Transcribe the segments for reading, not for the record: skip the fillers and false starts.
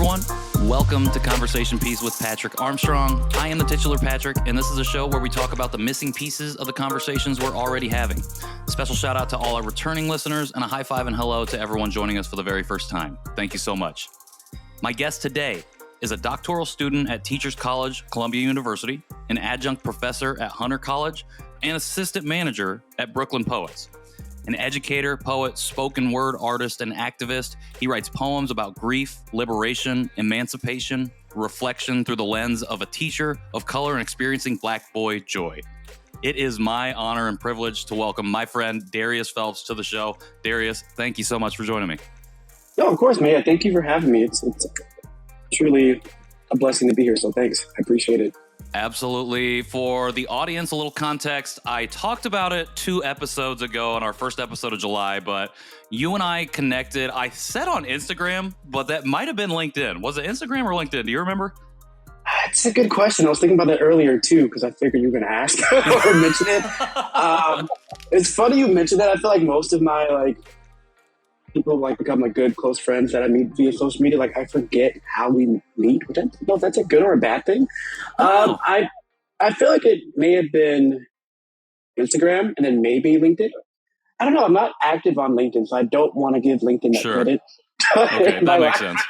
everyone. Welcome to Conversation Piece with Patrick Armstrong. I am the titular Patrick, and this is a show where we talk about the missing pieces of the conversations we're already having. Special shout out to all our returning listeners, and a high five and hello to everyone joining us for the very first time. Thank you so much. My guest today is a doctoral student at Teachers College, Columbia University, an adjunct professor at Hunter College, and assistant manager at Brooklyn Poets. An educator, poet, spoken word artist, and activist, he writes poems about grief, liberation, emancipation, reflection through the lens of a teacher of color and experiencing Black boy joy. It is my honor and privilege to welcome my friend Darius Phelps to the show. Darius, thank you so much for joining me. No, of course, man. Thank you for having me. It's truly a blessing to be here, so thanks. I appreciate it. Absolutely. For the audience, a little context. I talked about it 2 episodes ago on our first episode of July, but you and I connected. I said on Instagram, but that might have been LinkedIn. Was it Instagram or LinkedIn? Do you remember? It's a good question. I was thinking about that earlier, too, because I figured you were going to ask or mention it. It's funny you mentioned that. I feel like most of my, people become good close friends that I meet via social media. I forget how we meet, which I don't know if that's a good or a bad thing. I feel like it may have been Instagram and then maybe LinkedIn. I don't know. I'm not active on LinkedIn, so I don't want to give LinkedIn that credit. Okay, that makes sense.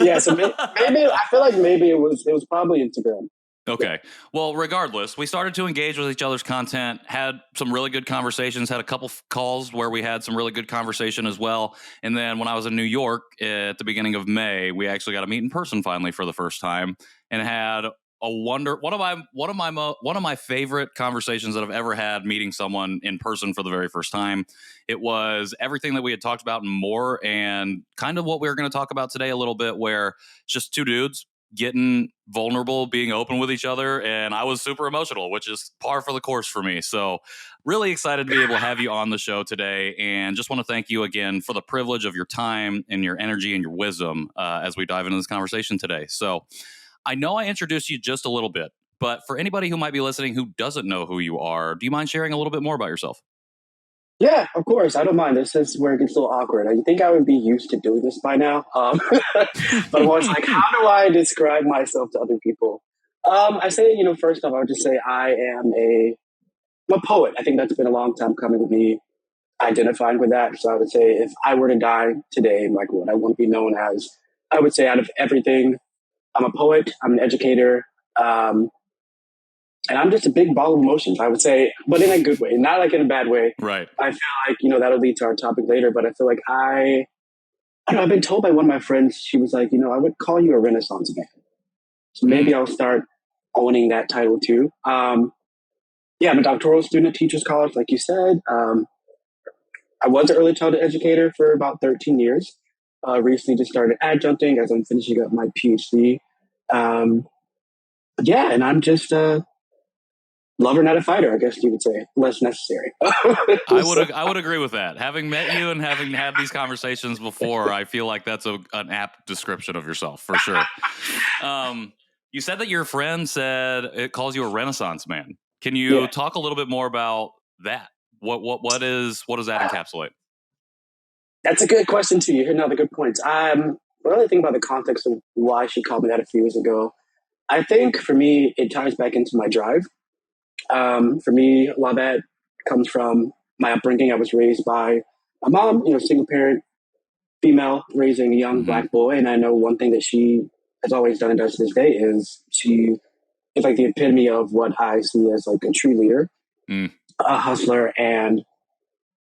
Yeah, so maybe I feel like maybe it was probably Instagram. Okay. Well, regardless, we started to engage with each other's content, had some really good conversations, had a couple calls where we had some really good conversation as well. And then when I was in New York at the beginning of May, we actually got to meet in person finally for the first time and had one of my favorite conversations that I've ever had meeting someone in person for the very first time. It was everything that we had talked about and more, and kind of what we were going to talk about today a little bit, where it's just 2 dudes getting vulnerable, being open with each other. And I was super emotional, which is par for the course for me. So really excited to be able to have you on the show today. And just want to thank you again for the privilege of your time and your energy and your wisdom as we dive into this conversation today. So I know I introduced you just a little bit, but for anybody who might be listening who doesn't know who you are, do you mind sharing a little bit more about yourself? Yeah, of course. I don't mind. This is where it gets a little awkward. I think I would be used to doing this by now. But I was how do I describe myself to other people? I say, first off, I would just say I'm a poet. I think that's been a long time coming with me identifying with that. So I would say if I were to die today, what I want to be known as, I would say out of everything, I'm a poet, I'm an educator, and I'm just a big ball of emotions, I would say, but in a good way, not in a bad way. Right. I feel like, that'll lead to our topic later, but I feel like I don't know, I've been told by one of my friends, she was like, I would call you a Renaissance man. So maybe I'll start owning that title too. I'm a doctoral student at Teachers College, like you said. I was an early childhood educator for about 13 years. Recently just started adjuncting as I'm finishing up my PhD. And I'm just lover, not a fighter, I guess you would say. Less necessary. I would agree with that. Having met you and having had these conversations before, I feel like that's an apt description of yourself for sure. You said that your friend said it calls you a Renaissance man. Can you talk a little bit more about that? What does that encapsulate? That's a good question too. You're hitting all the good points. What I think about the context of why she called me that a few years ago, I think for me, it ties back into my drive. For me, a lot of that comes from my upbringing. I was raised by my mom, single parent, female, raising a young Black boy. And I know one thing that she has always done and does to this day is she is the epitome of what I see as a true leader, a hustler. And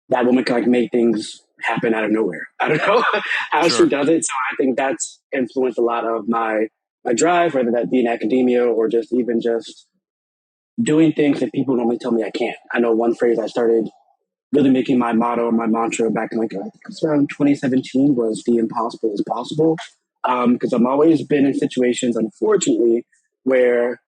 that woman can make things happen out of nowhere. I don't know how she does it. So I think that's influenced a lot of my drive, whether that be in academia or just even just doing things that people normally tell me I can't. I know one phrase I started really making my motto or my mantra back in I think it was around 2017 was the impossible is possible. Because I've always been in situations, unfortunately, where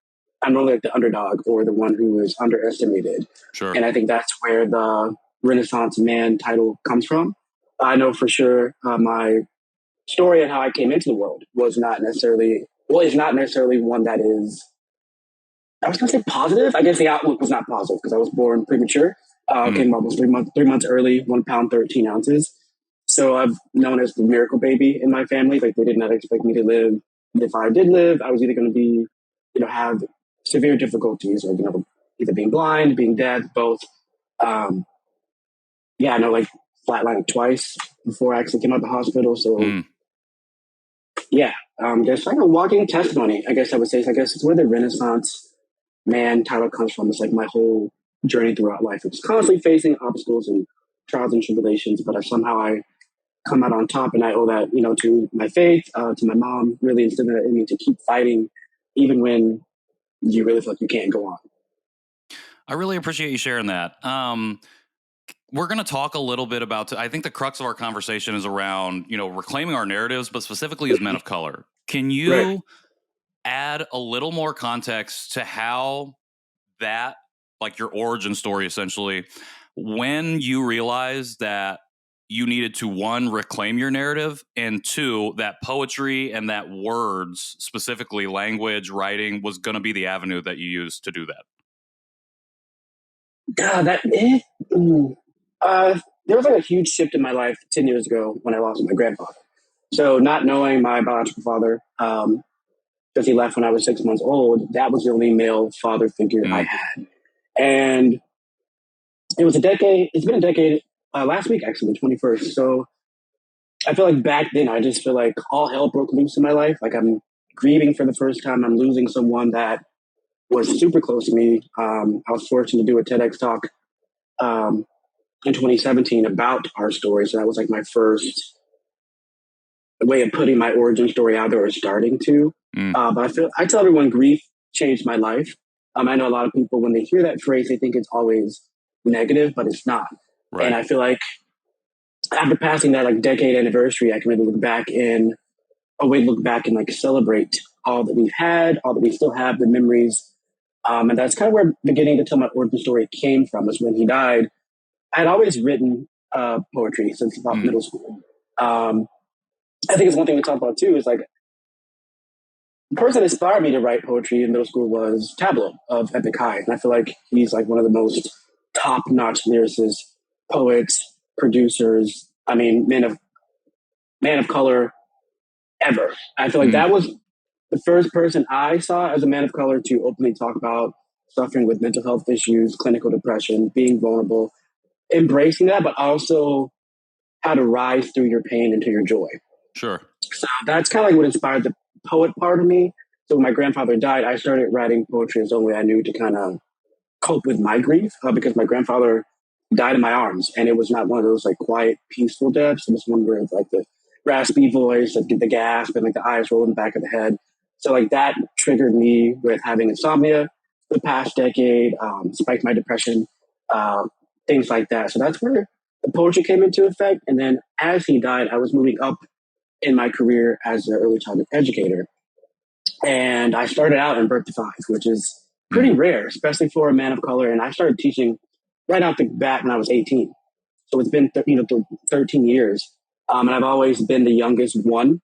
I'm normally the underdog or the one who is underestimated. Sure. And I think that's where the Renaissance man title comes from. I know for sure my story and how I came into the world is not necessarily one that is, I was going to say positive. I guess the outlook was not positive because I was born premature. Came almost 3 months early, 1 pound, 13 ounces. So I've known as the miracle baby in my family. Like they did not expect me to live. And if I did live, I was either going to be, have severe difficulties or, either being blind, being deaf, both. Um, yeah, I know like flatlined twice before I actually came out of the hospital. So yeah, there's like a walking testimony, I guess I would say. So I guess it's where the Renaissance man title comes from. It's like my whole journey throughout life. It's constantly facing obstacles and trials and tribulations, but somehow I come out on top, and I owe that, to my faith, to my mom, really instilling that in me to keep fighting, even when you really feel like you can't go on. I really appreciate you sharing that. We're going to talk a little bit about, I think the crux of our conversation is around, reclaiming our narratives, but specifically as men of color. Can Right. you add a little more context to how that, like your origin story, essentially, when you realized that you needed to, one, reclaim your narrative, and two, that poetry and that words, specifically language, writing, was going to be the avenue that you used to do that? God, there was like a huge shift in my life 10 years ago when I lost my grandfather. So not knowing my biological father, because he left when I was 6 months old, that was the only male father figure I had. And it's been a decade, last week actually, the 21st. So I feel like back then, I just feel like all hell broke loose in my life. Like I'm grieving for the first time. I'm losing someone that was super close to me. I was fortunate to do a TEDx talk in 2017 about our story. So that was like my first way of putting my origin story out there, or starting to. But I tell everyone grief changed my life. I know a lot of people, when they hear that phrase, they think it's always negative, but it's not. Right. And I feel like after passing that like decade anniversary, I can really look back and like celebrate all that we've had, all that we still have, the memories. And that's kind of where beginning to tell my origin story came from. Is when he died. I had always written poetry since about middle school. I think it's one thing we talk about too, is like the person that inspired me to write poetry in middle school was Tableau of Epic High. And I feel like he's like one of the most top-notch lyricists, poets, producers, man of color ever. I feel like that was the first person I saw as a man of color to openly talk about suffering with mental health issues, clinical depression, being vulnerable, embracing that, but also how to rise through your pain into your joy. Sure. So that's kind of like what inspired the poet part of me. So when my grandfather died, I started writing poetry as the only way I knew to kind of cope with my grief, because my grandfather died in my arms, and it was not one of those like quiet, peaceful deaths. It was one where it's like the raspy voice, the gasp, and like the eyes roll in the back of the head. So like that triggered me with having insomnia the past decade, spiked my depression, things like that. So that's where the poetry came into effect. And then as he died, I was moving up in my career as an early childhood educator. And I started out in birth to five, which is pretty rare, especially for a man of color. And I started teaching right out the bat when I was 18. So it's been 13 years. And I've always been the youngest one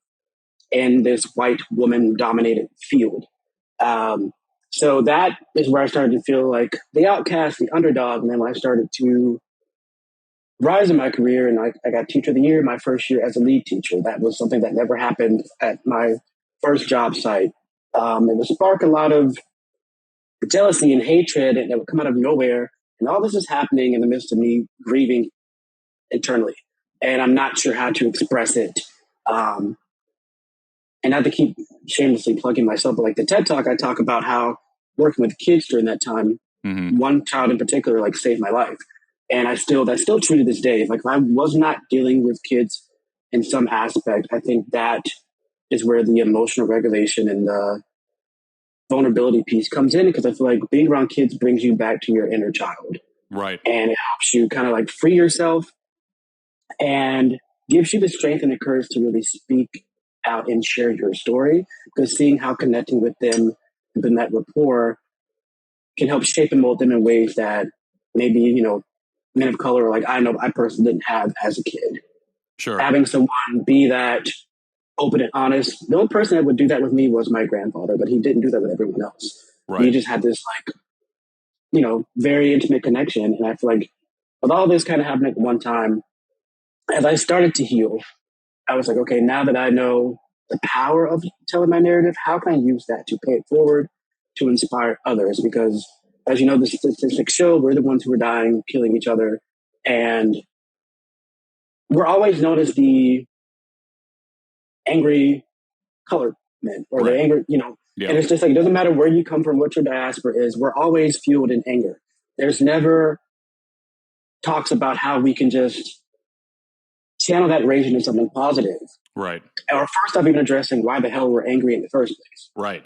in this white woman dominated field. So that is where I started to feel like the outcast, the underdog. And then when I started to rise in my career, and I got teacher of the year my first year as a lead teacher. That was something that never happened at my first job site. It would spark a lot of jealousy and hatred, and it would come out of nowhere. And all this is happening in the midst of me grieving internally, and I'm not sure how to express it. And not to keep shamelessly plugging myself, but like the TED Talk, I talk about how working with kids during that time, one child in particular, like saved my life. And that's still true to this day. Like if I was not dealing with kids in some aspect, I think that is where the emotional regulation and the vulnerability piece comes in, because I feel like being around kids brings you back to your inner child. Right. And it helps you kind of like free yourself and gives you the strength and the courage to really speak out and share your story, because seeing how connecting with them and that rapport can help shape and mold them in ways that maybe, men of color, like I know I personally didn't have as a kid. Sure. Having someone be that open and honest. The only person that would do that with me was my grandfather, but he didn't do that with everyone else. Right. He just had this like, very intimate connection. And I feel like with all this kind of happening at one time, as I started to heal, I was like, okay, now that I know the power of telling my narrative, how can I use that to pay it forward, to inspire others? Because as you know, the statistics show we're the ones who are dying, killing each other, and we're always known as the angry colored men or the Right. angry, and it's just like, it doesn't matter where you come from, what your diaspora is, we're always fueled in anger. There's never talks about how we can just channel that rage into something positive. Right. Or first off, even addressing why the hell we're angry in the first place. Right.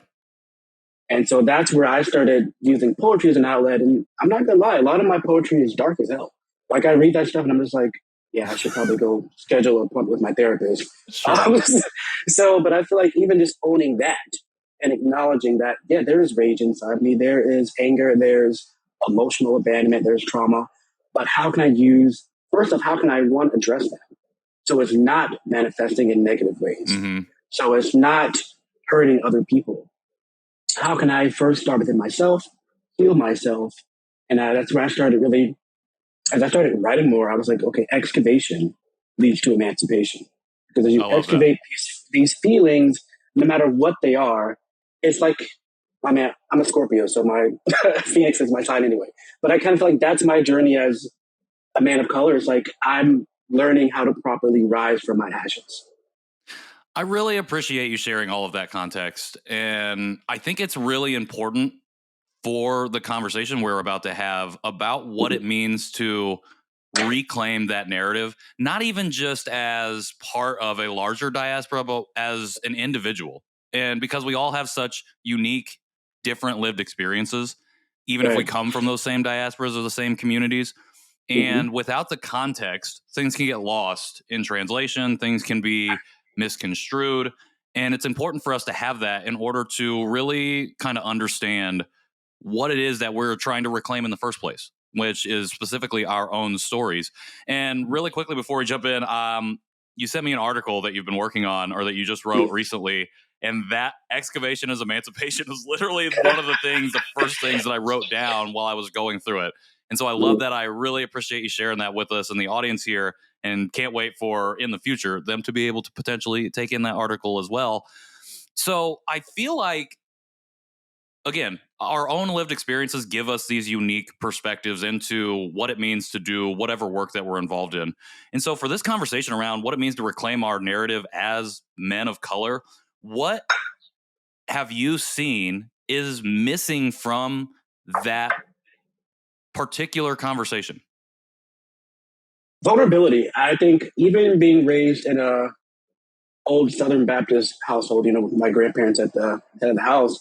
And so that's where I started using poetry as an outlet. And I'm not gonna lie, a lot of my poetry is dark as hell. Like I read that stuff and I'm just like, yeah, I should probably go schedule an appointment with my therapist. Sure. But I feel like even just owning that and acknowledging that, yeah, there is rage inside me, there is anger, there's emotional abandonment, there's trauma. But how can I use, first off, how can I, one, address that? So it's not manifesting in negative ways. Mm-hmm. So it's not hurting other people. How can I first start within myself, heal myself? And that's where I started really, as I started writing more, I was like, okay, excavation leads to emancipation. Because as you excavate these feelings, no matter what they are, it's like, I mean, I'm a Scorpio, so my Phoenix is my sign anyway. But I kind of feel like that's my journey as a man of color. It's like I'm learning how to properly rise from my ashes. I really appreciate you sharing all of that context. And I think it's really important for the conversation we're about to have about what it means to reclaim that narrative, not even just as part of a larger diaspora, but as an individual. And because we all have such unique, different lived experiences, even if we come from those same diasporas or the same communities. And without the context, things can get lost in translation, things can be misconstrued. And it's important for us to have that in order to really kind of understand what it is that we're trying to reclaim in the first place, which is specifically our own stories. And really quickly before we jump in, you sent me an article that you've been working on or that you just wrote recently. And that excavation as emancipation is literally one of the first things that I wrote down while I was going through it. And so I love that. I really appreciate you sharing that with us and the audience here, and can't wait for in the future them to be able to potentially take in that article as well. So I feel like, again, our own lived experiences give us these unique perspectives into what it means to do whatever work that we're involved in. And so for this conversation around what it means to reclaim our narrative as men of color, what have you seen is missing from that particular conversation? Vulnerability. I think even being raised in a old Southern Baptist household, with my grandparents at the head of the house,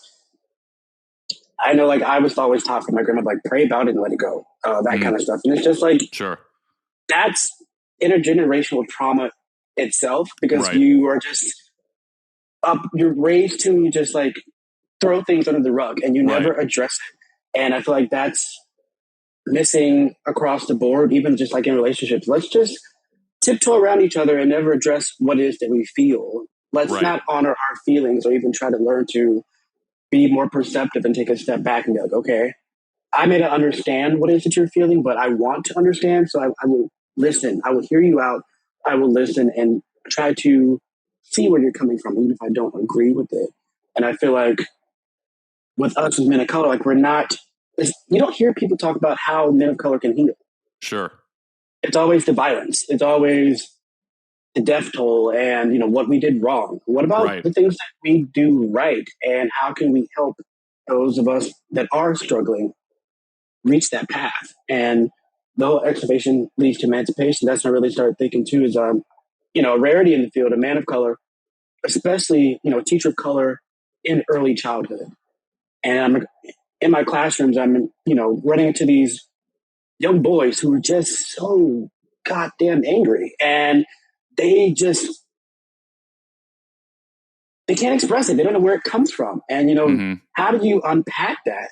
I know, like, I was always taught from my grandma, like, pray about it and let it go, that kind of stuff. And it's just like, sure, that's intergenerational trauma itself, because you are just you're raised to just like throw things under the rug and you never address it. And I feel like that's missing across the board, even just like in relationships. Let's just tiptoe around each other and never address what it is that we feel. Let's not honor our feelings or even try to learn to be more perceptive and take a step back and be like, okay, I may not understand what it is that you're feeling, but I want to understand. So I will listen. I will hear you out. I will listen and try to see where you're coming from, even if I don't agree with it. And I feel like with us as men of color, like, we're not, you don't hear people talk about how men of color can heal. Sure. It's always the violence. It's always the death toll and, what we did wrong. What about the things that we do right? And how can we help those of us that are struggling reach that path? And the whole excavation leads to emancipation. That's when I really started thinking too, is, a rarity in the field, a man of color, especially, a teacher of color in early childhood. And I'm in my classrooms, I'm, running into these young boys who are just so goddamn angry, and they can't express it. They don't know where it comes from. And, how do you unpack that?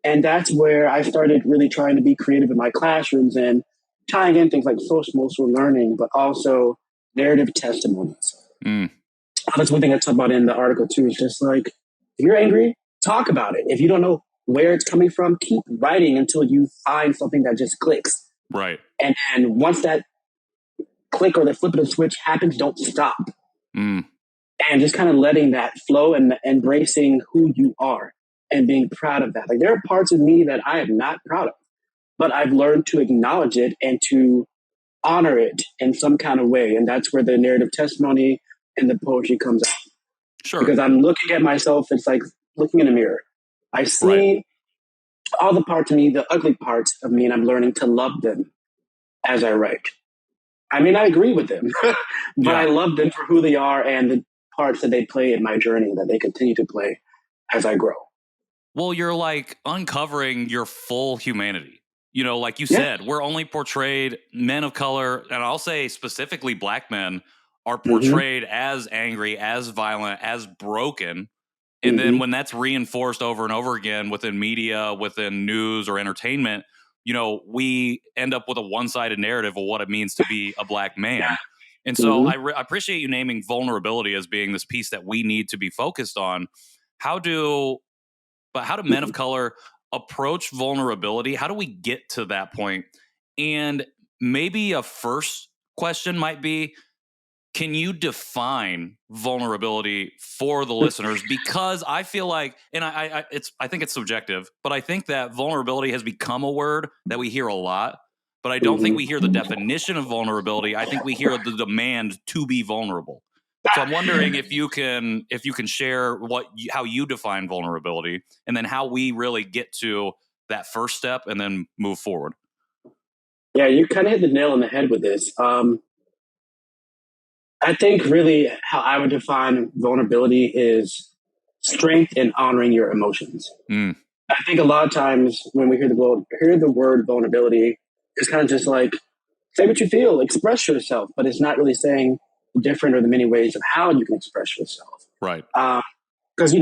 And that's where I started really trying to be creative in my classrooms and tying in things like social emotional learning, but also narrative testimonies. That's one thing I talk about in the article too. Is just like, if you're angry, talk about it. If you don't know where it's coming from, keep writing until you find something that just clicks. Right. And once that click or the flip of the switch happens, don't stop. Mm. And just kind of letting that flow and embracing who you are and being proud of that. Like there are parts of me that I am not proud of, but I've learned to acknowledge it and to honor it in some kind of way. And that's where the narrative testimony and the poetry comes out. Sure. Because I'm looking at myself, it's like looking in a mirror. I Right. see all the parts of me, the ugly parts of me, and I'm learning to love them as I write. I may not agree with them, but I Yeah. love them for who they are and the parts that they play in my journey that they continue to play as I grow. Well, you're like uncovering your full humanity. You know, like you Yeah. said, we're only portrayed men of color, and I'll say specifically black men are Mm-hmm. portrayed as angry, as violent, as broken. And then Mm-hmm. when that's reinforced over and over again within media, within news or entertainment, you know, we end up with a one-sided narrative of what it means to be a black man. And so Mm-hmm. I appreciate you naming vulnerability as being this piece that we need to be focused on. How do how do men of color approach vulnerability? How do we get to that point? And maybe a first question might be, can you define vulnerability for the listeners? Because I feel like, and I think it's subjective, but I think that vulnerability has become a word that we hear a lot. But I don't think we hear the definition of vulnerability. I think we hear the demand to be vulnerable. So I'm wondering if you can share how you define vulnerability, and then how we really get to that first step and then move forward. Yeah, you kind of hit the nail on the head with this. I think really how I would define vulnerability is strength in honoring your emotions. Mm, I think a lot of times when we hear the word vulnerability, it's kind of just like say what you feel, express yourself, but it's not really saying different or the many ways of how you can express yourself. right. Because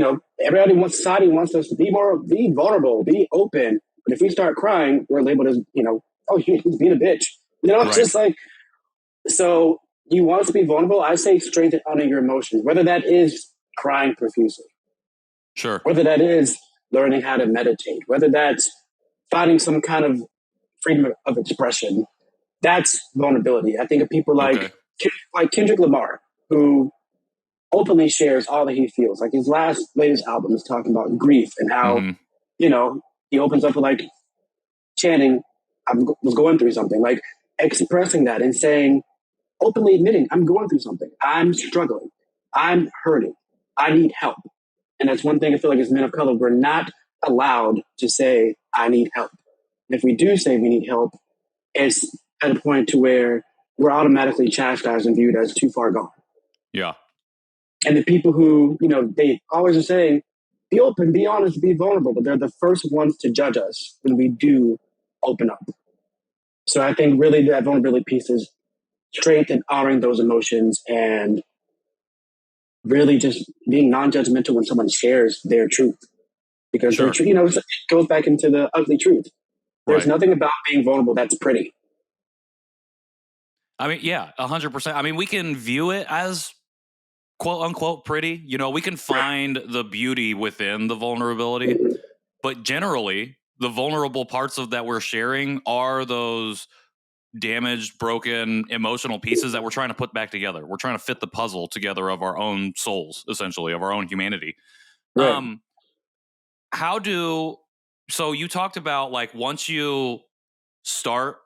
society wants us to be vulnerable, be open. But if we start crying, we're labeled as oh, he's being a bitch. It's Right. just like so. You want us to be vulnerable. I say strengthen under your emotions, whether that is crying profusely, Sure. whether that is learning how to meditate, whether that's finding some kind of freedom of expression. That's vulnerability. I think of people Okay. like Kendrick Lamar, who openly shares all that he feels. Like his latest album is talking about grief and how, Hmm. he opens up with like chanting, was going through something, like expressing that and saying, openly admitting, I'm going through something. I'm struggling. I'm hurting. I need help. And that's one thing I feel like as men of color, we're not allowed to say, I need help. And if we do say we need help, it's at a point to where we're automatically chastised and viewed as too far gone. Yeah. And the people who, they always are saying, be open, be honest, be vulnerable, but they're the first ones to judge us when we do open up. So I think really that vulnerability piece is strength in honoring those emotions and really just being non-judgmental when someone shares their truth. Because Sure. it goes back into the ugly truth. There's Right. nothing about being vulnerable that's pretty. I mean, yeah, 100%. I mean, we can view it as quote unquote pretty. You know, we can find the beauty within the vulnerability, but generally, the vulnerable parts of that we're sharing are those damaged, broken, emotional pieces that we're trying to put back together. We're trying to fit the puzzle together of our own souls, essentially, of our own humanity. Right. Um, how do so you talked about like once you start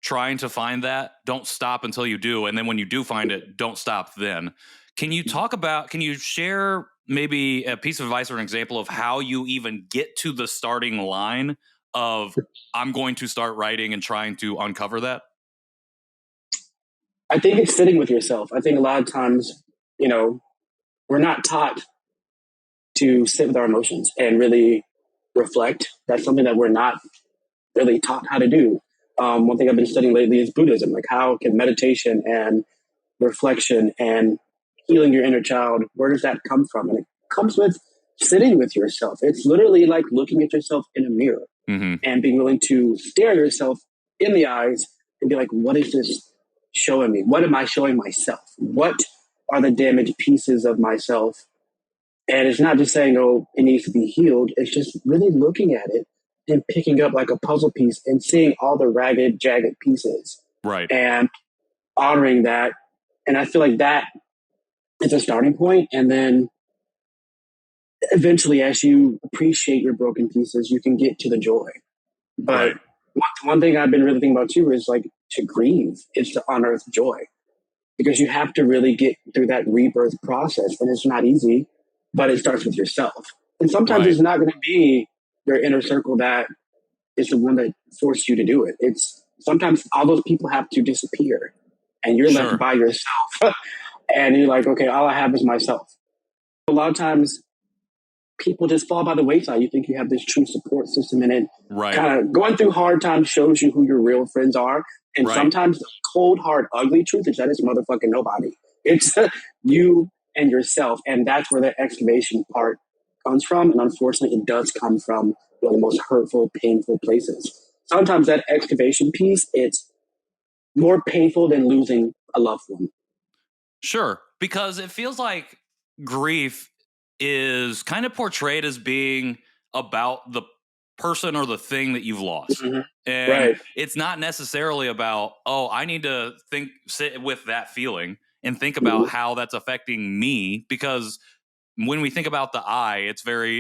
trying to find that, don't stop until you do, and then when you do find it, don't stop then. Can you share maybe a piece of advice or an example of how you even get to the starting line of I'm going to start writing and trying to uncover that? I think it's sitting with yourself. I think a lot of times, we're not taught to sit with our emotions and really reflect. That's something that we're not really taught how to do. One thing I've been studying lately is Buddhism. Like, how can meditation and reflection and healing your inner child, where does that come from? And it comes with sitting with yourself. It's literally like looking at yourself in a mirror Mm-hmm. and being willing to stare yourself in the eyes and be like, what is this showing me? What am I showing myself? What are the damaged pieces of myself? And it's not just saying, oh, it needs to be healed. It's just really looking at it and picking up like a puzzle piece and seeing all the ragged, jagged pieces Right. and honoring that. And I feel like that is a starting point. And then eventually, as you appreciate your broken pieces, you can get to the joy. But Right. one thing I've been really thinking about too is like to grieve is to unearth joy, because you have to really get through that rebirth process. And it's not easy, but it starts with yourself. And sometimes Right. it's not going to be your inner circle that is the one that forced you to do it. It's sometimes all those people have to disappear and you're left Sure. by yourself. And you're like, okay, all I have is myself. A lot of times people just fall by the wayside. You think you have this true support system, and it Right. kind of going through hard times shows you who your real friends are. And Right. sometimes the cold, hard, ugly truth is that it's motherfucking nobody. It's you and yourself. And that's where the excavation part comes from. And unfortunately, it does come from one of the most hurtful, painful places. Sometimes that excavation piece, it's more painful than losing a loved one. Sure. Because it feels like grief is kind of portrayed as being about the person or the thing that you've lost. Mm-hmm. And Right. it's not necessarily about, oh, I need to sit with that feeling and think Mm-hmm. about how that's affecting me. Because when we think about the I,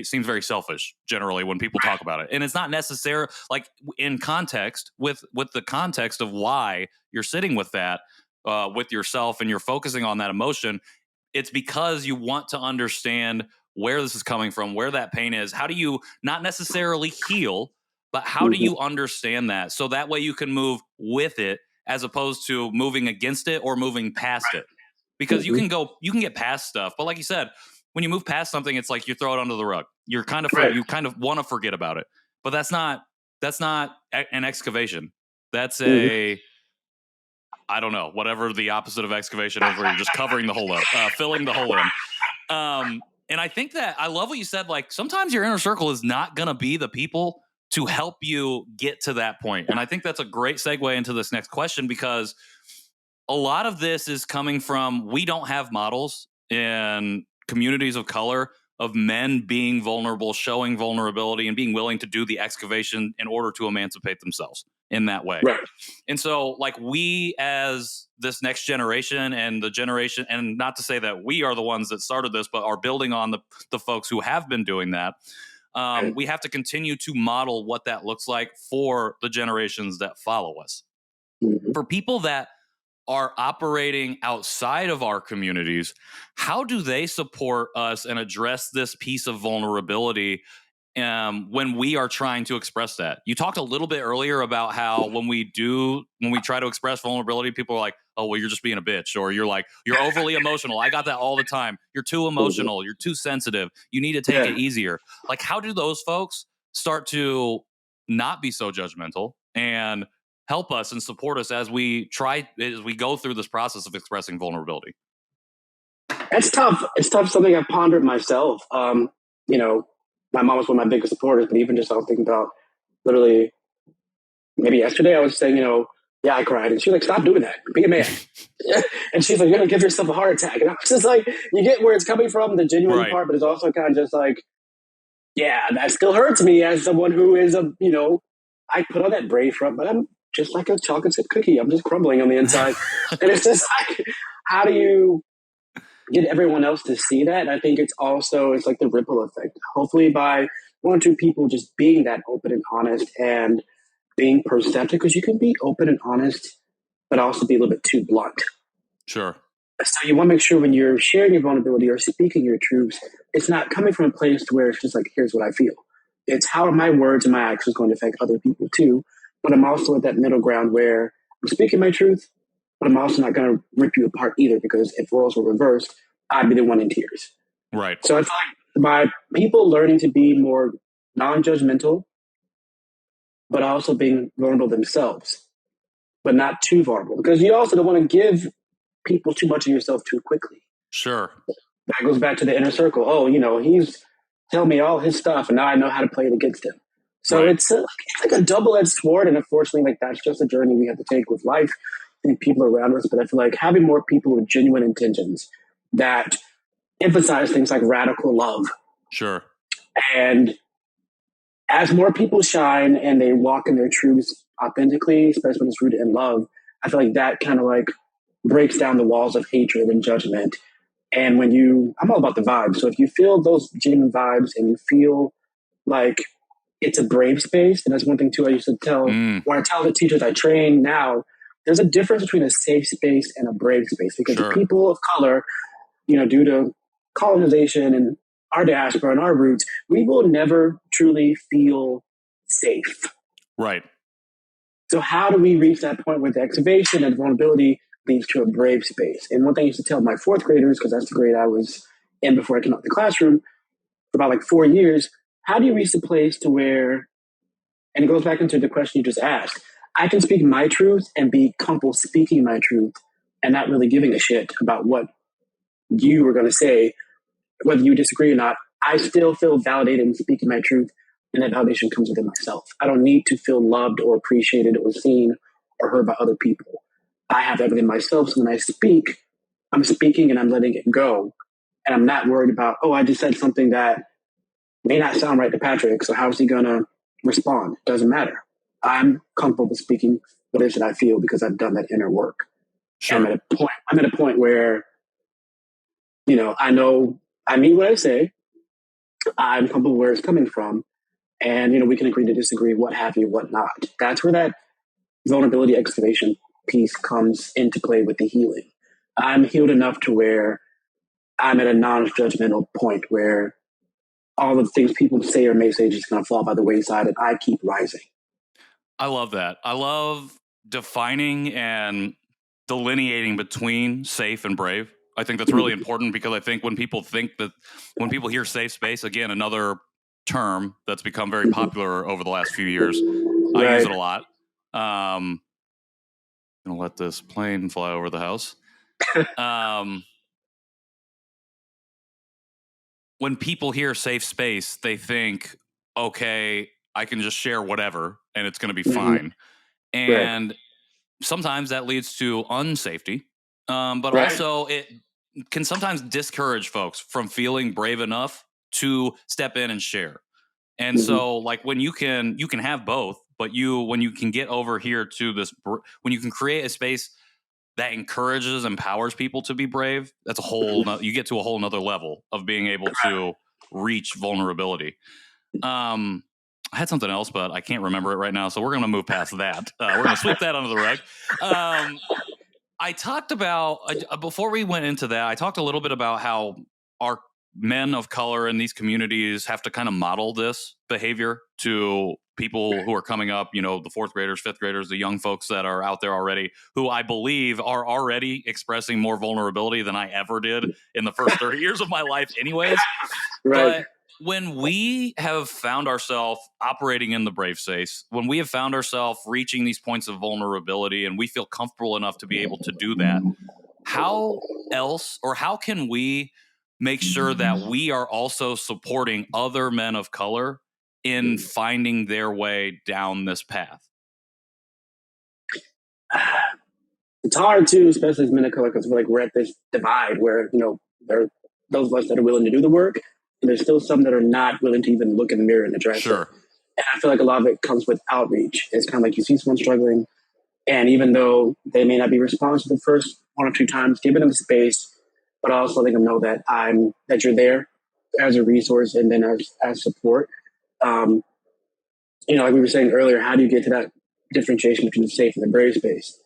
seems very selfish generally when people talk about it. And it's not necessary, like in context with the context of why you're sitting with that, with yourself, and you're focusing on that emotion. It's because you want to understand where this is coming from, where that pain is. How do you not necessarily heal, but how do Mm-hmm. you understand that? So that way you can move with it as opposed to moving against it or moving past it. Because Mm-hmm. you can get past stuff. But like you said, when you move past something, it's like you throw it under the rug. Right. You kind of want to forget about it. But that's not an excavation. That's Mm-hmm. a, I don't know, whatever the opposite of excavation is, where you're just covering the hole up, filling the hole in. And I think that I love what you said. Like sometimes your inner circle is not going to be the people to help you get to that point. And I think that's a great segue into this next question, because a lot of this is coming from, we don't have models in communities of color of men being vulnerable, showing vulnerability, and being willing to do the excavation in order to emancipate themselves in that way. Right. And so, like, we as this next generation and the generation, and not to say that we are the ones that started this, but are building on the folks who have been doing that. Right. We have to continue to model what that looks like for the generations that follow us. Mm-hmm. For people that are operating outside of our communities, how do they support us and address this piece of vulnerability when we are trying to express that? You talked a little bit earlier about how when we try to express vulnerability, people are like, oh, well, you're just being a bitch, or you're overly emotional. I got that all the time. You're too Mm-hmm. emotional. You're too sensitive. You need to take it Yeah. easier. Like, how do those folks start to not be so judgmental and help us and support us as we go through this process of expressing vulnerability? It's tough. It's tough. Something I've pondered myself. You know, my mom was one of my biggest supporters, but even just I was thinking about literally maybe yesterday I was saying, yeah, I cried. And she was like, stop doing that. Be a man. And she's like, you're going to give yourself a heart attack. And I was just like, you get where it's coming from, the genuine Right. part, but it's also kind of just like, yeah, that still hurts me as someone who is I put on that brave front, but I'm just like a chocolate chip cookie. I'm just crumbling on the inside. And it's just like, how do you get everyone else to see that? And I think it's like the ripple effect. Hopefully by one or two people just being that open and honest and being perceptive, because you can be open and honest, but also be a little bit too blunt. Sure. So you want to make sure when you're sharing your vulnerability or speaking your truths, it's not coming from a place to where it's just like, here's what I feel. It's how are my words and my actions going to affect other people too. But I'm also at that middle ground where I'm speaking my truth, but I'm also not going to rip you apart either, because if roles were reversed, I'd be the one in tears. Right. So I feel like by people learning to be more non-judgmental, but also being vulnerable themselves, but not too vulnerable, because you also don't want to give people too much of yourself too quickly. Sure. That goes back to the inner circle. Oh, he's telling me all his stuff, and now I know how to play it against him. So Right. it's like a double-edged sword, and unfortunately, like that's just a journey we have to take with life and people around us. But I feel like having more people with genuine intentions that emphasize things like radical love, Sure. and as more people shine and they walk in their truths authentically, especially when it's rooted in love, I feel like that kind of like breaks down the walls of hatred and judgment. And I'm all about the vibes. So if you feel those genuine vibes and you feel like it's a brave space, and that's one thing too I used to tell, Mm, or I tell the teachers I train now, there's a difference between a safe space and a brave space because sure. people of color, due to colonization and our diaspora and our roots, we will never truly feel safe. Right. So how do we reach that point where the excavation and vulnerability leads to a brave space? And one thing I used to tell my fourth graders, because that's the grade I was in before I came out the classroom, for about like 4 years, how do you reach the place to where, and it goes back into the question you just asked, I can speak my truth and be comfortable speaking my truth and not really giving a shit about what you were going to say, whether you disagree or not. I still feel validated in speaking my truth, and that validation comes within myself. I don't need to feel loved or appreciated or seen or heard by other people. I have that within myself. So when I speak, I'm speaking and I'm letting it go. And I'm not worried about, oh, I just said something that may not sound right to Patrick. So how is he going to respond? Doesn't matter. I'm comfortable with speaking what it is that I feel because I've done that inner work. Sure. I'm at a point where, I know I mean what I say. I'm comfortable where it's coming from. And, we can agree to disagree, what have you, what not. That's where that vulnerability excavation piece comes into play with the healing. I'm healed enough to where I'm at a non-judgmental point where all of the things people say or may say just going to fall by the wayside and I keep rising. I love that. I love defining and delineating between safe and brave. I think that's really important because I think when people hear safe space, again, another term that's become very popular over the last few years, I use Right. it a lot. I'm going to let this plane fly over the house. When people hear safe space, they think, okay, I can just share whatever and it's going to be fine. Right. And sometimes that leads to unsafety, but Right. also it can sometimes discourage folks from feeling brave enough to step in and share. And so, like when you can have both, but when you can get over here to this, when you can create a space that encourages, empowers people to be brave, that's a whole. You get to a whole nother level of being able to reach vulnerability. I had something else, but I can't remember it right now. So we're going to move past that. We're going to sweep that under the rug. I talked about, before we went into that, I talked a little bit about how our men of color in these communities have to kind of model this behavior to people who are coming up, the fourth graders, fifth graders, the young folks that are out there already, who I believe are already expressing more vulnerability than I ever did in the first 30 years of my life anyways. Right. But when we have found ourselves operating in the brave space, when we have found ourselves reaching these points of vulnerability and we feel comfortable enough to be able to do that, how else or how can we make sure that we are also supporting other men of color in finding their way down this path? It's hard too, especially as men of color, because we're at this divide where, there are those of us that are willing to do the work, and there's still some that are not willing to even look in the mirror and address it. Sure. And I feel like a lot of it comes with outreach. It's kind of like you see someone struggling, and even though they may not be responsive the first one or two times, giving them space, but also letting them know that you're there as a resource and then as support. Like we were saying earlier, how do you get to that differentiation between the safe and the brave space?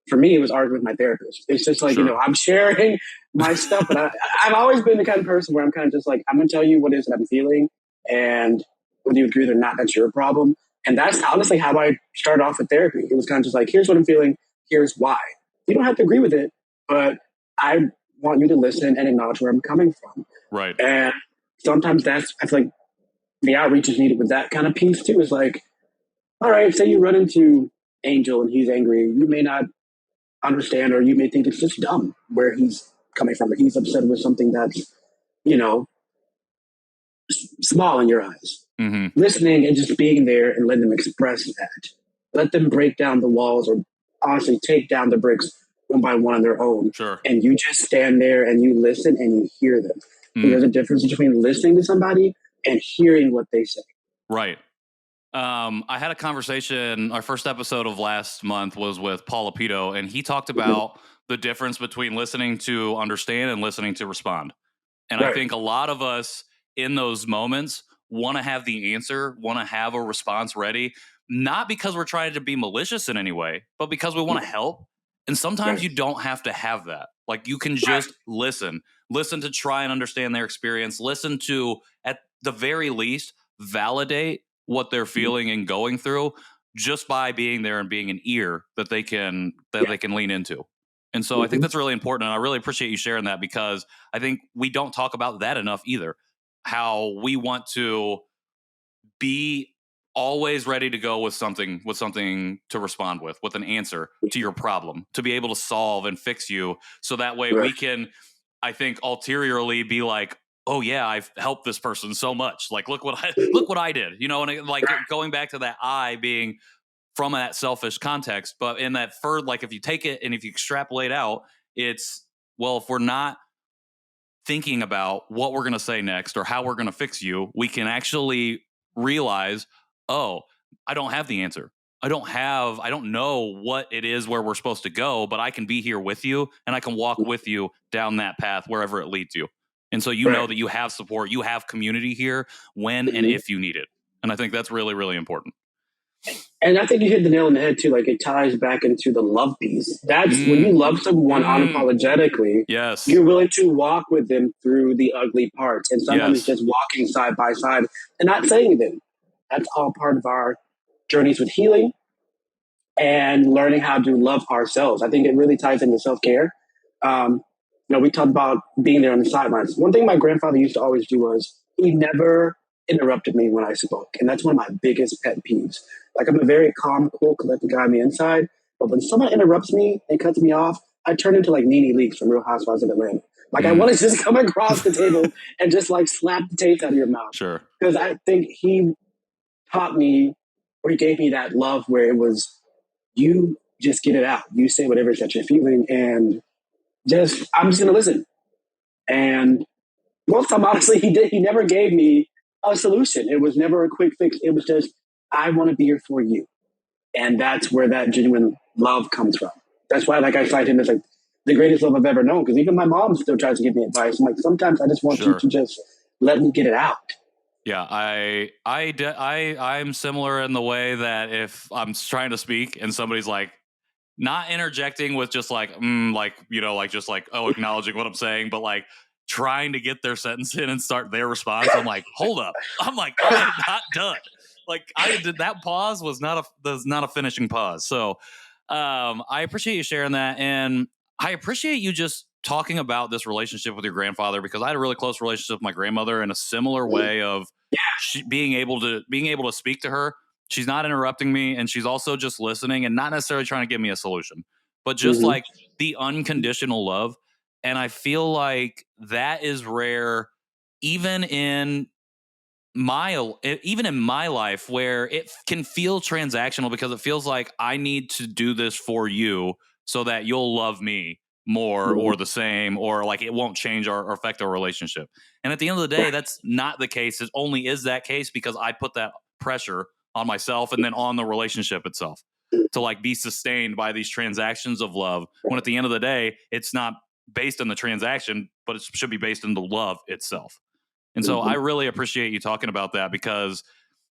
For me, it was arguing with my therapist. It's just like, Sure. I'm sharing my stuff, but I've always been the kind of person where I'm kind of just like, I'm going to tell you what it is that I'm feeling. And whether you agree with it or not, that's your problem. And that's honestly how I started off with therapy. It was kind of just like, here's what I'm feeling. Here's why. You don't have to agree with it, but I want you to listen and acknowledge where I'm coming from. Right. And sometimes I feel like the outreach is needed with that kind of piece too. Is like, all right, say you run into Angel and he's angry. You may not understand, or you may think it's just dumb where he's coming from, or he's upset with something that's, small in your eyes. Mm-hmm. Listening and just being there and letting them express that. Let them break down the walls, or honestly take down the bricks one by one on their own. Sure. And you just stand there and you listen and you hear them. Mm. There's a difference between listening to somebody and hearing what they say. Right. I had a conversation. Our first episode of last month was with Paul Lapito, and he talked Mhm. about the difference between listening to understand and listening to respond. And I Right. think a lot of us in those moments want to have the answer, want to have a response ready, not because we're trying to be malicious in any way, but because we want to help. And sometimes Right. you don't have to have that. Like you can Right. just listen to try and understand their experience, listen to, at the very least, validate what they're Mhm. feeling and going through just by being there and being an ear that Yeah. they can lean into. And so I think Hmm. that's really important. And I really appreciate you sharing that because I think we don't talk about that enough either. How we want to be always ready to go with something to respond with an answer to your problem, to be able to solve and fix you. So that way Right. we can, I think, ulteriorly be like, oh yeah, I've helped this person so much. Like look what I did. You know, and going back to that I being from that selfish context. But in that third, like if you take it and if you extrapolate out, it's, well, if we're not thinking about what we're going to say next or how we're going to fix you, we can actually realize, oh, I don't have the answer. I don't know what it is where we're supposed to go, but I can be here with you and I can walk with you down that path wherever it leads you. And so you know Right. that you have support, you have community here when and Hmm. if you need it. And I think that's really, really important. And I think you hit the nail on the head too. Like it ties back into the love piece. That's when you Mm, love someone mm, unapologetically, yes. you're willing to walk with them through the ugly parts. And sometimes it's Yes. just walking side by side and not saying them. That's all part of our journeys with healing and learning how to love ourselves. I think it really ties into self care. Um, we talked about being there on the sidelines. One thing my grandfather used to always do was he never interrupted me when I spoke, and that's one of my biggest pet peeves. Like I'm a very calm, cool, collected guy on the inside, but when someone interrupts me and cuts me off, I turn into like Nene Leakes from Real Housewives of Atlanta. Like I Mm, want to just come across the table and just like slap the taste out of your mouth sure. because I think he taught me or he gave me that love where it was you just get it out. You say whatever that you're feeling, and just I'm just gonna listen. And most time, honestly, he did. He never gave me a solution. It was never a quick fix. It was just I want to be here for you, and that's where that genuine love comes from. That's why, like, I cite him as like the greatest love I've ever known. Because even my mom still tries to give me advice. I'm like, sometimes I just want you Sure. to just let me get it out. Yeah, I'm similar in the way that if I'm trying to speak and somebody's like not interjecting with just like like like just like oh acknowledging what I'm saying, but like trying to get their sentence in and start their response. I'm like, hold up. I'm like, I am not done. Like I did that pause was not a finishing pause. So I appreciate you sharing that, and I appreciate you just talking about this relationship with your grandfather because I had a really close relationship with my grandmother in a similar way of being able to speak to her. She's not interrupting me, and she's also just listening and not necessarily trying to give me a solution, but just Mm-hmm. like the unconditional love. And I feel like that is rare, even in even in my life where it can feel transactional because it feels like I need to do this for you so that you'll love me more Mm-hmm. or the same or like it won't change or affect our relationship. And at the end of the day, that's not the case. It only is that case because I put that pressure on myself and then on the relationship itself to like be sustained by these transactions of love when at the end of the day it's not based on the transaction but it should be based on the love itself. And so I Mm-hmm. really appreciate you talking about that because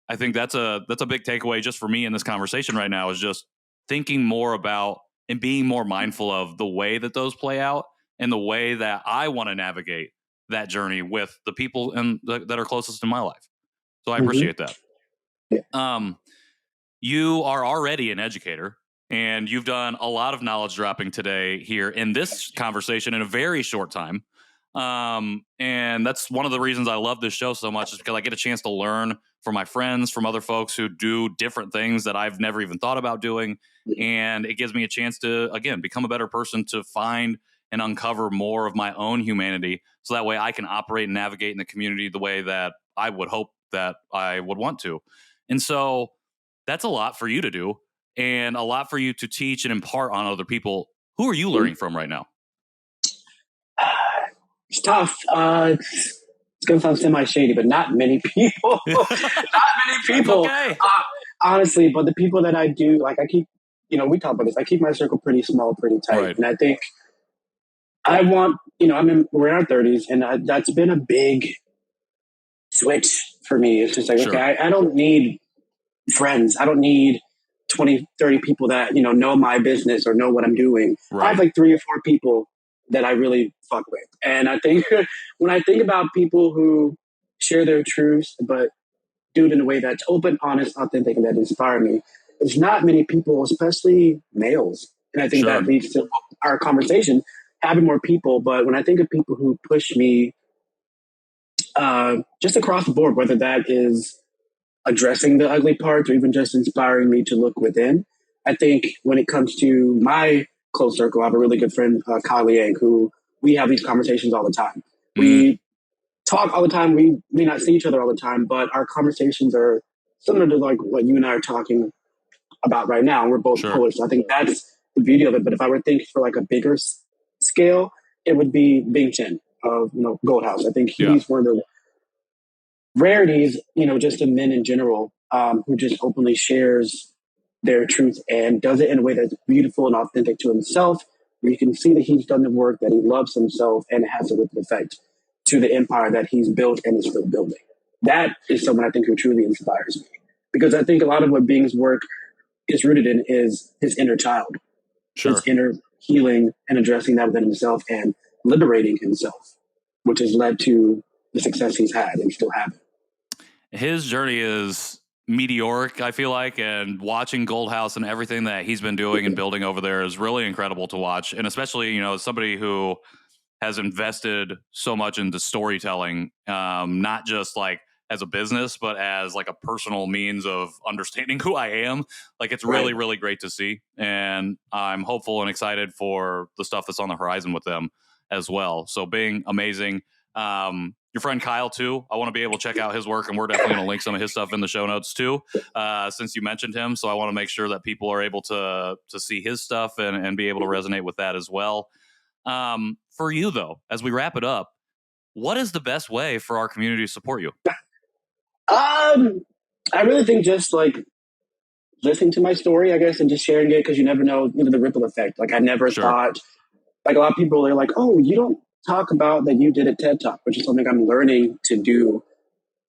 I think that's a big takeaway just for me in this conversation right now is just thinking more about and being more mindful of the way that those play out and the way that I want to navigate that journey with the people that are closest in my life. So I Mm-hmm. appreciate that. Yeah. Um, you are already an educator and you've done a lot of knowledge dropping today here in this conversation in a very short time. And that's one of the reasons I love this show so much is because I get a chance to learn from my friends, from other folks who do different things that I've never even thought about doing. And it gives me a chance to, again, become a better person to find and uncover more of my own humanity. So that way I can operate and navigate in the community the way that I would hope that I would want to. And so that's a lot for you to do and a lot for you to teach and impart on other people. Who are you learning from right now? It's tough. going to sound semi-shady, but not many people. Not many That's people, okay. honestly. But the people that I do, like I keep, we talk about this. I keep my circle pretty small, pretty tight. Right. And I think I want, we're in our 30s, and that's been a big switch for me. It's just like, okay, Sure. I don't need friends. I don't need 20, 30 people that, know my business or know what I'm doing. I have Right. like 3 or 4 people that I really fuck with. And I think when I think about people who share their truths, but do it in a way that's open, honest, authentic, and that inspire me, there's not many people, especially males. And I think that Sure. leads to our conversation, having more people. But when I think of people who push me just across the board, whether that is addressing the ugly parts or even just inspiring me to look within. I think when it comes to my close circle, I have a really good friend, Kyle Liang, who we have these conversations all the time. Mm, We talk all the time. We may not see each other all the time, but our conversations are similar to like what you and I are talking about right now. We're both sure. Polish, so I think that's the beauty of it. But if I were to think for like a bigger scale, it would be Bing Chen of Gold House. I think Yeah. he's one of the rarities, just in men in general, who just openly shares their truth and does it in a way that's beautiful and authentic to himself, where you can see that he's done the work, that he loves himself, and it has a ripple effect to the empire that he's built and is still building. That is someone I think who truly inspires me. Because I think a lot of what Bing's work is rooted in is his inner child, his Sure. inner healing and addressing that within himself and liberating himself, which has led to the success he's had and still having. His journey is meteoric, I feel like, and watching Gold House and everything that he's been doing and building over there is really incredible to watch. And especially, as somebody who has invested so much into storytelling, not just like as a business, but as like a personal means of understanding who I am. Like it's really, Right. really great to see. And I'm hopeful and excited for the stuff that's on the horizon with them as well. So being amazing. Your friend Kyle too. I want to be able to check out his work, and we're definitely going to link some of his stuff in the show notes too, since you mentioned him. So I want to make sure that people are able to see his stuff and be able to resonate with that as well. For you though, as we wrap it up, what is the best way for our community to support you? I really think just like listening to my story, I guess, and just sharing it because you never know, the ripple effect. Like I never Sure. thought, like a lot of people, they're like, "Oh, you don't talk about that you did a TED Talk," which is something I'm learning to do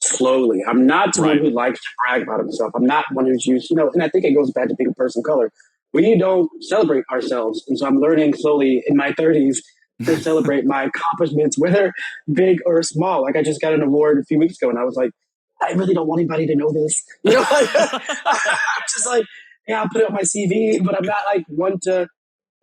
slowly. I'm not someone Right. who likes to brag about himself. I'm not one who's used, and I think it goes back to being a person of color. We don't celebrate ourselves, and so I'm learning slowly in my 30s to celebrate my accomplishments, whether big or small. Like I just got an award a few weeks ago, and I was like, I really don't want anybody to know this. Like, I'm just like, yeah, I'll put it on my CV, but I'm not like one to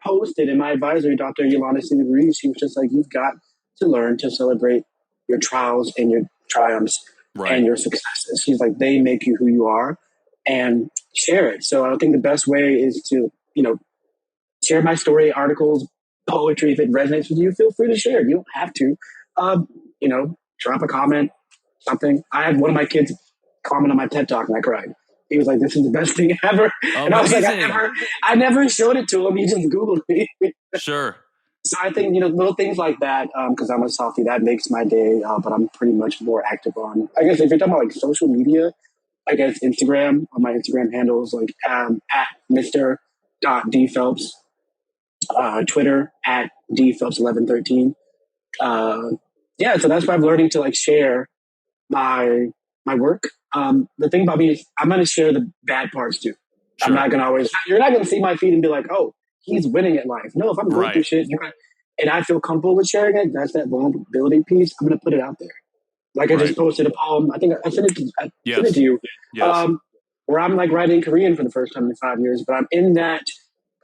post it. And my advisor, Dr. Yolanda Reed, she was just like, you've got to learn to celebrate your trials and your triumphs Right. and your successes. She's like, they make you who you are, and share it. So I think the best way is to, share my story, articles, poetry. If it resonates with you, feel free to share. You don't have to. Drop a comment, something. I had one of my kids comment on my TED Talk and I cried. He was like, "This is the best thing ever," and I was like, Amazing. I never showed it to him. He just Googled me. Sure. So I think little things like that, because I'm a softie, that makes my day. But I'm pretty much more active on. I guess if you're talking about like social media, I guess Instagram. On my Instagram handles like at Mr. D Phelps, Twitter at D Phelps 1113. Yeah, so that's why I'm learning to like share my work. The thing about me is I'm going to share the bad parts too. I'm Sure. not going to always, you're not going to see my feed and be like, oh, he's winning at life. No, if I'm going through Right. shit and I feel comfortable with sharing it, that's that vulnerability piece. I'm going to put it out there. Like I just Right. posted a poem. I think I sent it Yes. to you. Yes. Where I'm like writing Korean for the first time in 5 years, but I'm in that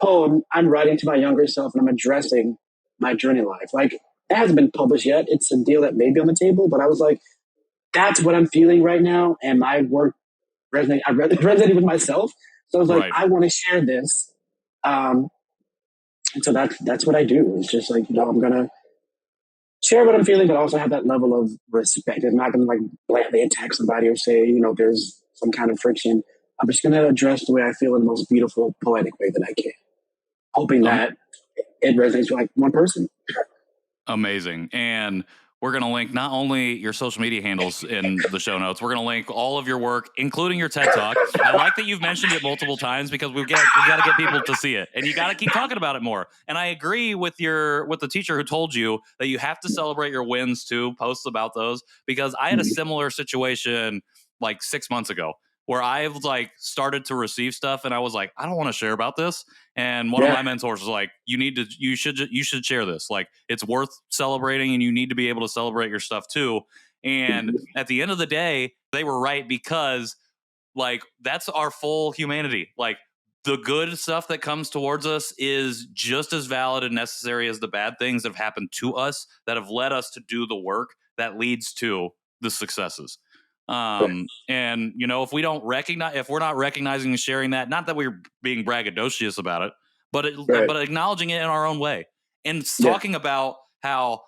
poem. I'm writing to my younger self and I'm addressing my journey in life. Like it hasn't been published yet. It's a deal that may be on the table, but I was like, that's what I'm feeling right now. And my work resonated with myself. So I was like, Right. I want to share this. And so that's what I do. It's just like, I'm going to share what I'm feeling, but also have that level of respect. I'm not going to like blatantly attack somebody or say, there's some kind of friction. I'm just going to address the way I feel in the most beautiful, poetic way that I can, hoping Um, that it resonates with like one person. Amazing. And we're going to link not only your social media handles in the show notes, we're going to link all of your work, including your TED Talk. I like that you've mentioned it multiple times because we got to get people to see it, and you got to keep talking about it more. And I agree with the teacher who told you that you have to celebrate your wins too, post about those, because I had a similar situation like 6 months ago where I've like started to receive stuff and I was like, I don't want to share about this. And one of my mentors was like, you should share this. Like, it's worth celebrating and you need to be able to celebrate your stuff too. And at the end of the day, they were right, because like that's our full humanity. Like, the good stuff that comes towards us is just as valid and necessary as the bad things that have happened to us that have led us to do the work that leads to the successes. And if we're not recognizing and sharing that, not that we're being braggadocious about it, but acknowledging it in our own way and talking about how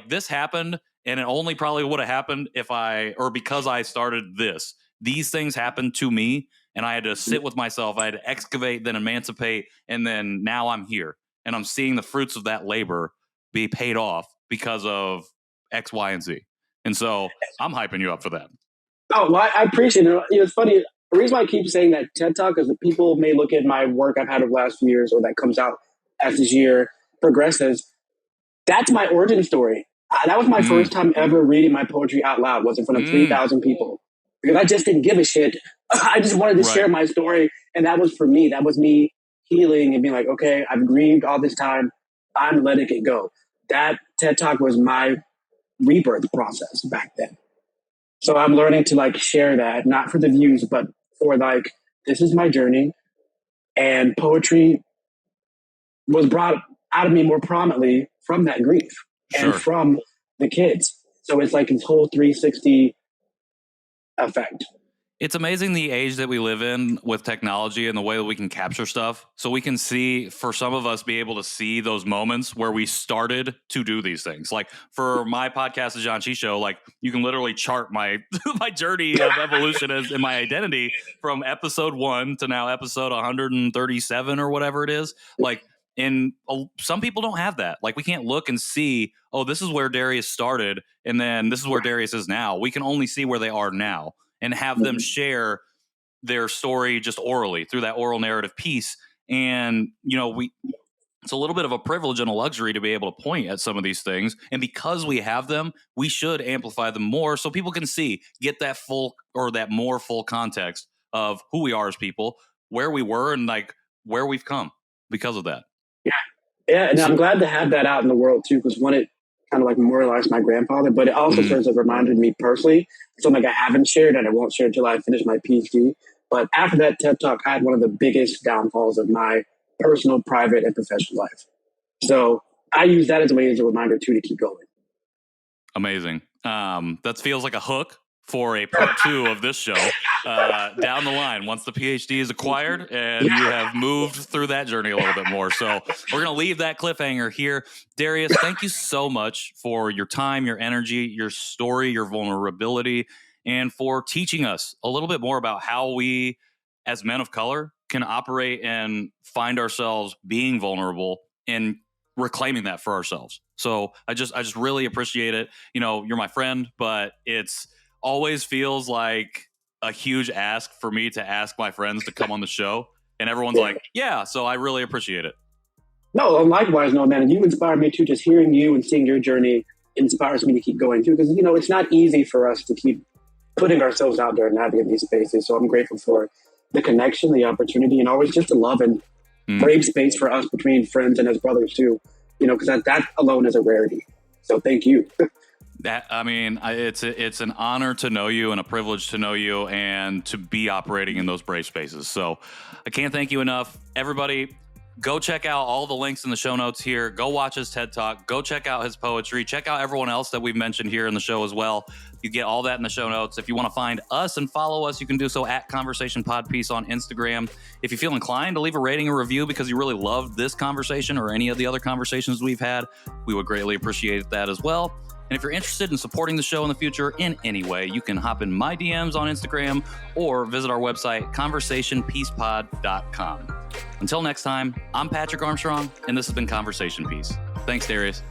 this happened, and it only probably would have happened because I started this. These things happened to me, and I had to sit with myself. I had to excavate, then emancipate, and then now I'm here, and I'm seeing the fruits of that labor be paid off because of X, Y, and Z. And so I'm hyping you up for that. Oh, well, I appreciate it. It's funny. The reason why I keep saying that TED Talk is that people may look at my work I've had over the last few years, or that comes out as this year progresses. That's my origin story. That was my first time ever reading my poetry out loud, was in front of 3,000 people. Because I just didn't give a shit. I just wanted to share my story. And that was for me. That was me healing and being like, okay, I've grieved all this time. I'm letting it go. That TED Talk was my rebirth process back then. So I'm learning to share that, not for the views, but for this is my journey. And poetry was brought out of me more prominently from that grief and from the kids. So it's like this whole 360 effect. It's amazing the age that we live in with technology and the way that we can capture stuff. So we can see, for some of us, be able to see those moments where we started to do these things. Like for my podcast, The John Chi Show, like you can literally chart my my journey of evolution in my identity from episode 1 to now episode 137 or whatever it is. Like, and some people don't have that. Like, we can't look and see, oh, this is where Darius started, and then this is where Darius is now. We can only see where they are now, and have them share their story just orally through that oral narrative piece. And, it's a little bit of a privilege and a luxury to be able to point at some of these things. And because we have them, we should amplify them more so people can get that full, or that more full context of who we are as people, where we were, and where we've come because of that. Yeah. And I'm glad to have that out in the world too, because one, it kind of memorialized my grandfather, but it also serves as a reminder to me personally, something I haven't shared and I won't share until I finish my PhD. But after that TED Talk, I had one of the biggest downfalls of my personal, private, and professional life. So I use that as a way, as a reminder too, to keep going. Amazing. That feels like a hook for a part 2 of this show down the line, once the PhD is acquired and you have moved through that journey a little bit more. So we're going to leave that cliffhanger here. Darius, thank you so much for your time, your energy, your story, your vulnerability, and for teaching us a little bit more about how we, as men of color, can operate and find ourselves being vulnerable and reclaiming that for ourselves. So I just really appreciate it. You're my friend, but it's always feels like a huge ask for me to ask my friends to come on the show, and everyone's like, yeah, so I really appreciate it. No, likewise, no, man. And you inspire me too. Just hearing you and seeing your journey inspires me to keep going too, because, it's not easy for us to keep putting ourselves out there and navigating these spaces. So I'm grateful for the connection, the opportunity, and always just the love and brave space for us between friends and as brothers too, because that alone is a rarity. So thank you. It's an honor to know you and a privilege to know you and to be operating in those brave spaces. So I can't thank you enough. Everybody, go check out all the links in the show notes here. Go watch his TED Talk. Go check out his poetry. Check out everyone else that we've mentioned here in the show as well. You get all that in the show notes. If you want to find us and follow us, you can do so at Conversation Podpiece on Instagram. If you feel inclined to leave a rating or review because you really loved this conversation or any of the other conversations we've had, we would greatly appreciate that as well. And if you're interested in supporting the show in the future in any way, you can hop in my DMs on Instagram or visit our website, conversationpeacepod.com. Until next time, I'm Patrick Armstrong, and this has been Conversation Piece. Thanks, Darius.